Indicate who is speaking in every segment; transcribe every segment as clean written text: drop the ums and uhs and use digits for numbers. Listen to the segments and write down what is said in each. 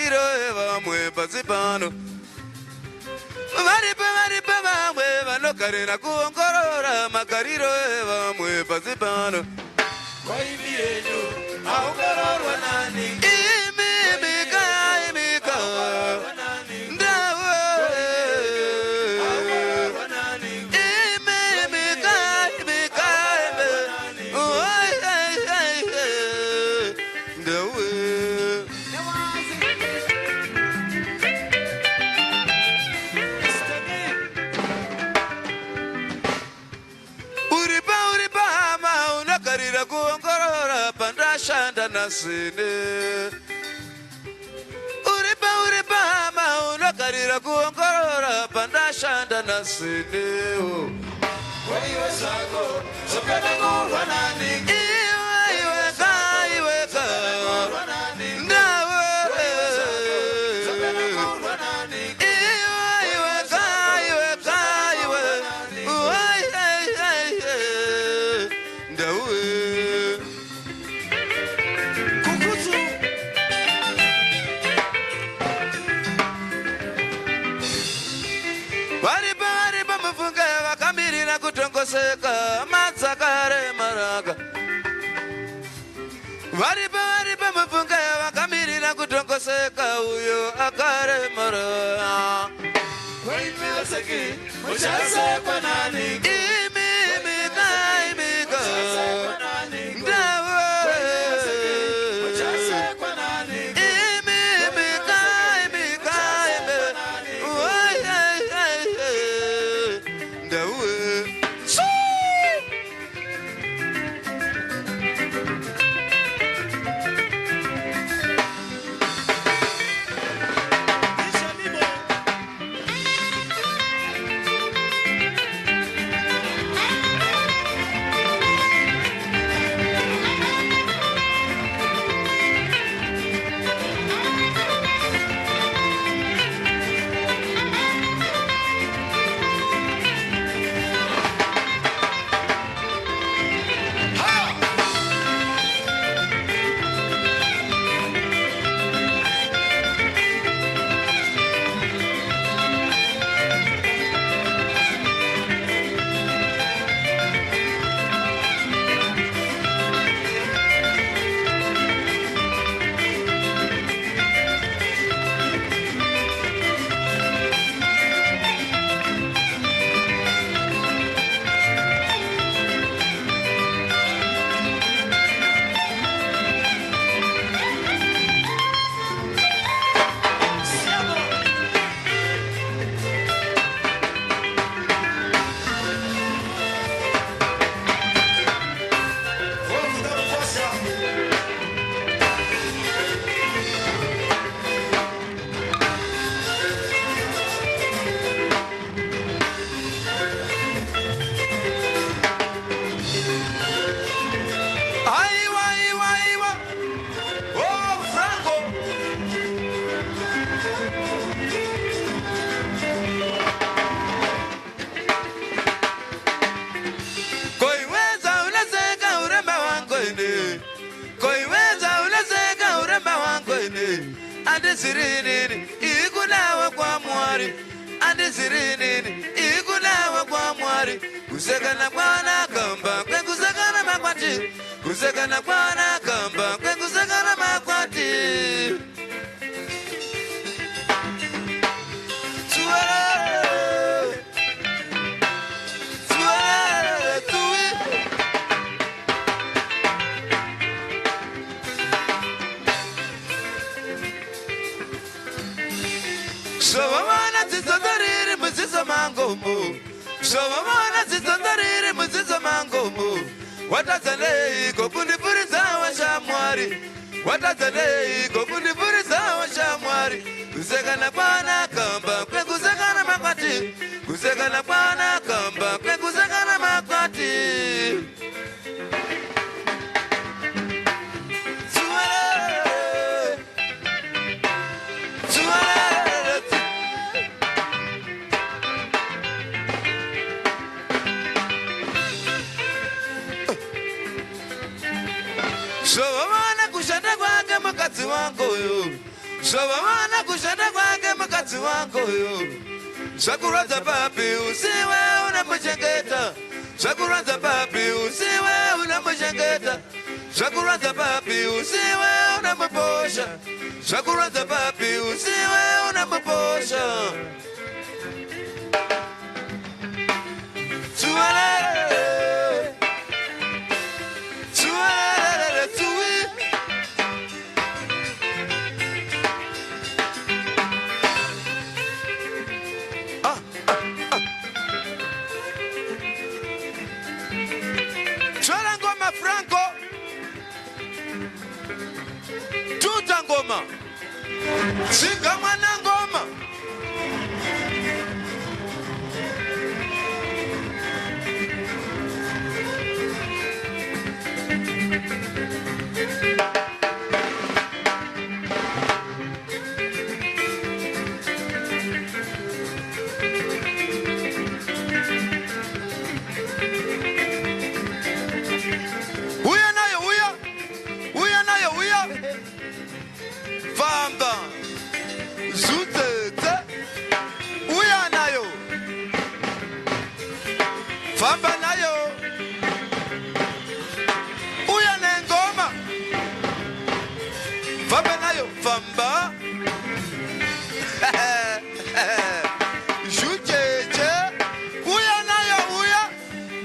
Speaker 1: magariro evamwe pasi pano. Varipe vamwe vanogarira kuongorora magariro evamwe pasi pano.
Speaker 2: Waivi yenyu aongororwa nani?
Speaker 1: Imika ndawe
Speaker 2: Aongororwa nani?
Speaker 1: imika ndawe. Uripa hama unagarira kuongorora pandashanda nasine. Uripa hama unagarira kuongorora pandashanda nasine.
Speaker 2: Waiwe zako zokanangurwa nani?
Speaker 1: Iweka
Speaker 2: Zokanangurwa nani?
Speaker 1: ndawe
Speaker 2: Zokanangurwa nani?
Speaker 1: ndawe.
Speaker 2: Kukutu
Speaker 1: Varipa mufunge vakamirira kutongoseka matsakare maraga. Varipa mufunge vakamirira kutongoseka uyo akare maraga.
Speaker 2: waivi waseki uchasekwa nani?
Speaker 1: Imika
Speaker 2: Uchasekwa nani?
Speaker 1: ndawe
Speaker 2: Uchasekwa nani?
Speaker 1: imika ndawe. Andisirinini ikulawa kwa mwari. Andisirinini ikulawa kwa mwari. Kusekana kwana kamba kwe kusekana makwati. Kusekana kwana kamba kwe kusekana makwati. Shavamana zizandariri muzizo mangomu. Shavamana zizandariri muzizo mangomu. Watazalei kokundipuriza wa shamwari. Watazalei kokundipuriza wa shamwari. Kusekana kwana kamba kwe kusekana makwati. Kusekana kwana kamba kwe kusekana makwati. Shavamana kushanda kwake mukadzi wangu yo. Sovavana kushanda kwake mukadzi wangoyo. Zvakurodza papi usiwe unamuchengeta. Zvakurodza papi usiwe unamuchengeta. Zvakurodza papi usiwe unamuposha. Zvakurodza papi usiwe unamuposha. Tualele, tualele, tui. Chora ngoma Franco. Tuta ngoma. Singa mwana ngoma. Famba, zutete, uya nayo. Famba nayo. Uya nengoma. Famba nayo, famba. Jucheche, uya nayo, uya.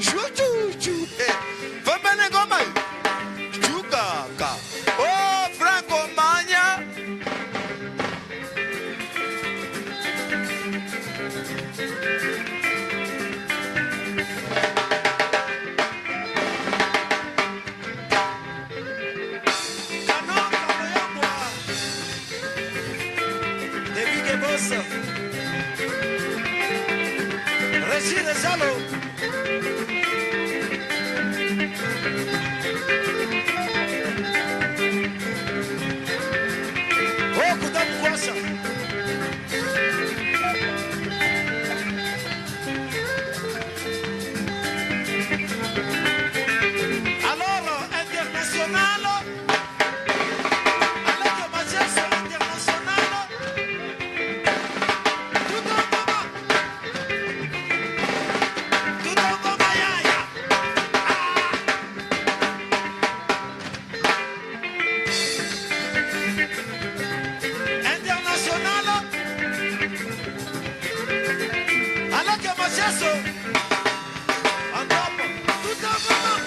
Speaker 1: Juchuchu. Famba nengoma. Chukaka. Oh, Franco Manya.
Speaker 2: Regina Zalo. Oh, Mberikwazvo. Alors, international. Alick Macheso, international. Tout en commun, yaya. International. Alick Macheso. En top. Tout en commun.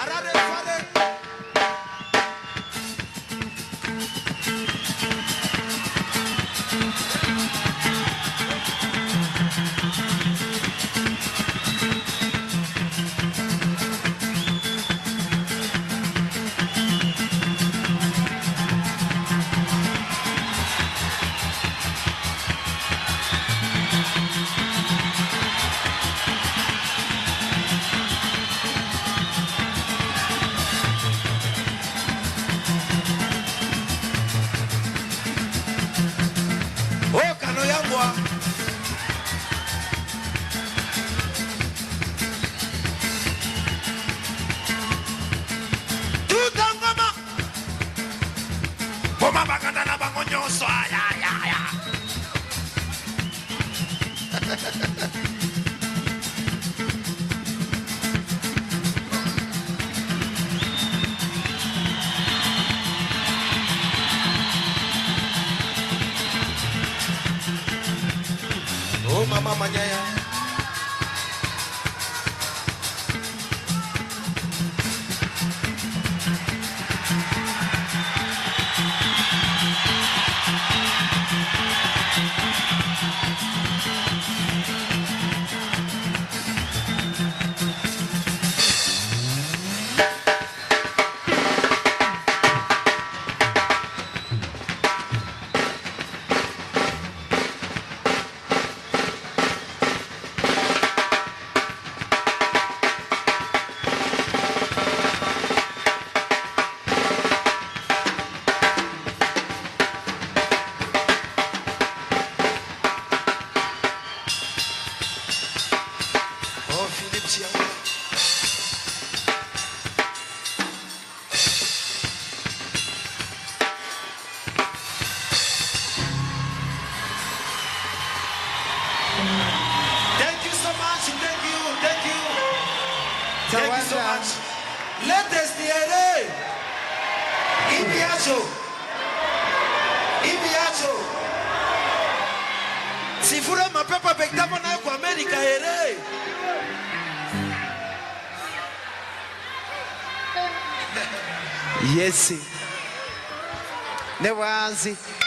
Speaker 2: Arare fare. Oh, kano yangu. Tutangama. Boma bakata na bango nyonso. Ya. Oh, mama manyaya. latest here. Ibiacho. Si fura mapepa pektava na kwa Amerika here.
Speaker 1: Yes. Never answer.